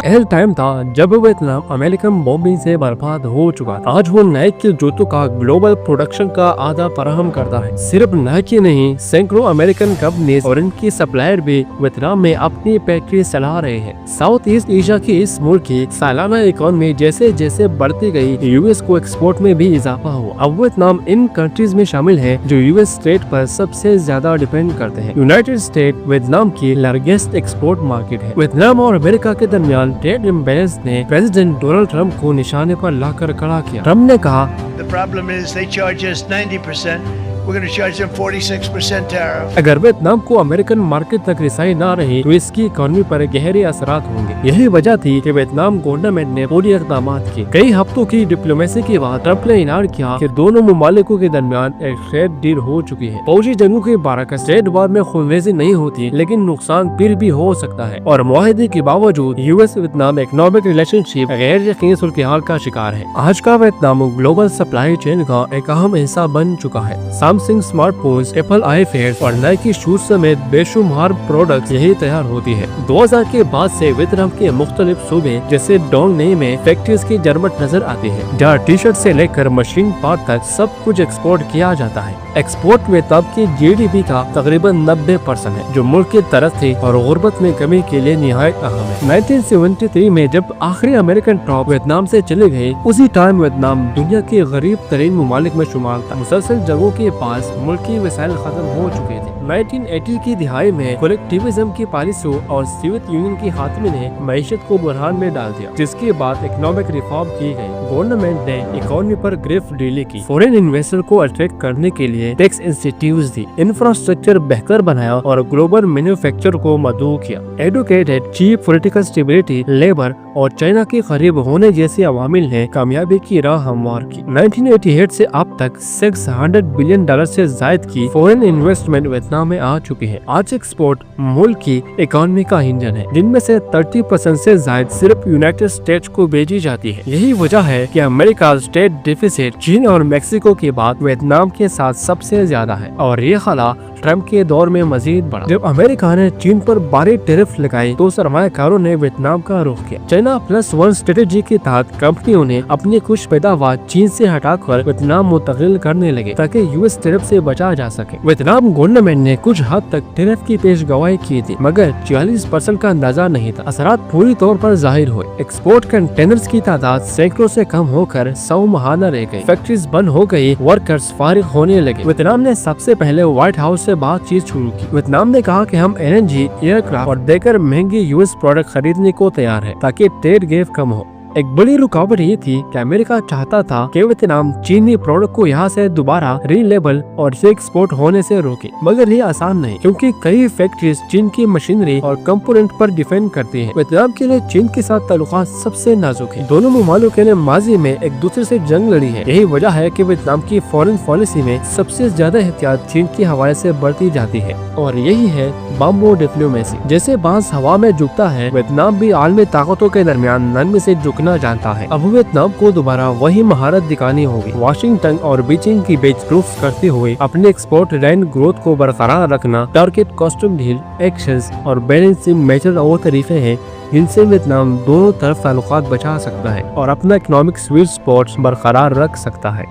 L time था जब Vietnam American bombing से बर्बाद हो चुका था। आज वो नाइक के जूतों का ग्लोबल प्रोडक्शन का आधा फराहम करता है। सिर्फ नाइक ही नहीं, सैकड़ों अमेरिकन कंपनीज और इनकी सप्लायर भी वियतनाम में अपनी फैक्ट्री चला रहे हैं। साउथ ईस्ट एशिया की इस मुल्क की सालाना इकोनॉमी जैसे जैसे बढ़ती गई, यूएस को एक्सपोर्ट में भी इजाफा हुआ। अब वियतनाम इन कंट्रीज में शामिल है जो यूएस ट्रेड पर सबसे ज्यादा डिपेंड करते हैं। यूनाइटेड स्टेट वियतनाम की लार्जेस्ट एक्सपोर्ट मार्केट है। वियतनाम और अमेरिका के दरमियान ट्रेड इम्बैलेंस ने प्रेसिडेंट डोनाल्ड ट्रंप को निशाने पर लाकर खड़ा किया। ट्रंप ने कहा, The problem is they charge us 90%. We're going to charge them 46% tariff. अगर वियतनाम को अमेरिकन मार्केट तक रिसाई ना रही तो इसकी इकोनॉमी पर गहरे असरात होंगे। यही वजह थी कि वियतनाम गवर्नमेंट ने पूरी इक़दाम किए। कई हफ्तों की डिप्लोमेसी के बाद ट्रंप ने ऐलान किया कि दोनों मुमालिकों के दरमियान एक ट्रेड डील हो चुकी है। फौजी जंगों के बारकस ट्रेड वार में खूनरेज़ी नहीं होती, लेकिन नुकसान फिर भी हो सकता है और मुआहदे के बावजूद यूएस वियतनाम इकोनॉमिक रिलेशनशिप गैर यकीनी सूरत-ए-हाल का शिकार है। आज का वियतनाम ग्लोबल सप्लाई चेन का एक अहम हिस्सा बन चुका है। सैमसंग स्मार्टफोन्स, एप्पल आईपैड और नाइकी शूज समेत बेशुमार प्रोडक्ट्स यही तैयार होती है। 2000 के बाद से वियतनाम के मुख्तलिफ सूबे जैसे डोंग नई में फैक्ट्रीज की जरमट नजर आती है, जहाँ टी शर्ट से लेकर मशीन पार्ट तक सब कुछ एक्सपोर्ट किया जाता है। एक्सपोर्ट में तब की जीडीपी का तकरीबन 90% है, जो मुल्क की तरक्की और गुर्बत में कमी के लिए निहायत अहम है। 1973 में जब आखिरी अमेरिकन ट्रॉप वियतनाम से चले गए, उसी टाइम वियतनाम दुनिया के गरीब तरीन मुमालिक में शुमार था। मुसलसल जगहों के पास मुल्की वसाइल खत्म हो चुके थे। 1980 की दिहाई में कलेक्टिविज्म की पॉलिसी और सोवियत यूनियन की खात्मे ने मईशत को बुरहान में डाल दिया, जिसके बाद इकोनॉमिक रिफॉर्म की गई। गवर्नमेंट ने इकोनॉमी पर ग्रिफ्ट ढीली की, फॉरेन इन्वेस्टर को अट्रैक्ट करने के लिए टैक्स इंस्टीट्यूट्स दी, इंफ्रास्ट्रक्चर बेहतर बनाया और ग्लोबल मैन्युफैक्चर को मदऊ किया। Educated, cheap political stability, labour और चाइना के करीब होने जैसे अवामिल ने कामयाबी की राह हमवार की। 1988 से अब तक $600 बिलियन से जायद की फॉरेन इन्वेस्टमेंट वियतनाम में आ चुकी है। आज एक्सपोर्ट मुल्क की इकोनॉमी का इंजन है, जिनमें से 30% से जायद सिर्फ यूनाइटेड स्टेट्स को भेजी जाती है। यही वजह है कि अमेरिका स्टेट डिफिसिट चीन और मेक्सिको के बाद वियतनाम के साथ सबसे ज्यादा है और ये खला ट्रंप के दौर में मजीद बढ़ा। जब अमेरिका ने चीन पर भारी टैरिफ लगाई तो सरमायाकारों ने वियतनाम का रुख किया। चाइना प्लस वन स्ट्रेटेजी के तहत कंपनियों ने अपनी कुछ पैदावार चीन से हटाकर वियतनाम मुंतकिल करने लगे ताकि यूएस टैरिफ से बचा जा सके। वियतनाम गवर्नमेंट ने कुछ हद तक टैरिफ की पेशगोई की थी, मगर 40% का अंदाजा नहीं था। असरात पूरी तौर पर जाहिर हुए। एक्सपोर्ट कंटेनर्स की तादाद सैकड़ों से कम होकर 100 माहाना रह गई, फैक्ट्रीज बंद हो गई, वर्कर्स फारिग होने लगे। वियतनाम ने सबसे पहले व्हाइट हाउस से बातचीत शुरू की। वियतनाम ने कहा कि हम एलएनजी, एयरक्राफ्ट और देकर महंगे यूएस प्रोडक्ट खरीदने को तैयार है ताकि ट्रेड गैप कम हो। एक बड़ी रुकावट ये थी कि अमेरिका चाहता था कि वियतनाम चीनी प्रोडक्ट को यहाँ से दोबारा रीलेबल और एक्सपोर्ट होने से रोके, मगर ये आसान नहीं, क्योंकि कई फैक्ट्रीज चीन की मशीनरी और कंपोनेंट पर डिपेंड करती हैं। वियतनाम के लिए चीन के साथ ताल्लुकात सबसे नाजुक है। दोनों मुमालिकों ने माजी में एक दूसरे से जंग लड़ी है। यही वजह है कि वियतनाम की फॉरेन पॉलिसी में सबसे ज्यादा एहतियात चीन के हवाले से बरती जाती है और यही है बम्बो डिप्लोमेसी। जैसे बांस हवा में झुकता है, वियतनाम भी आलमी ताकतों के दरमियान नरमी से झुकना जानता है। अब वियतनाम को दोबारा वही महारत दिखानी होगी। वाशिंगटन और बीजिंग की बेच प्रूफ करते हुए अपने एक्सपोर्ट लाइन ग्रोथ को बरकरार रखना, टारगेट कॉस्ट्यूम डील, एक्शंस और बैलेंसिंग मेजर और तरीके हैं जिनसे वियतनाम दोनों तरफ ताल्लुकात बचा सकता है और अपना इकोनॉमिक स्वीट स्पॉट्स बरकरार रख सकता है।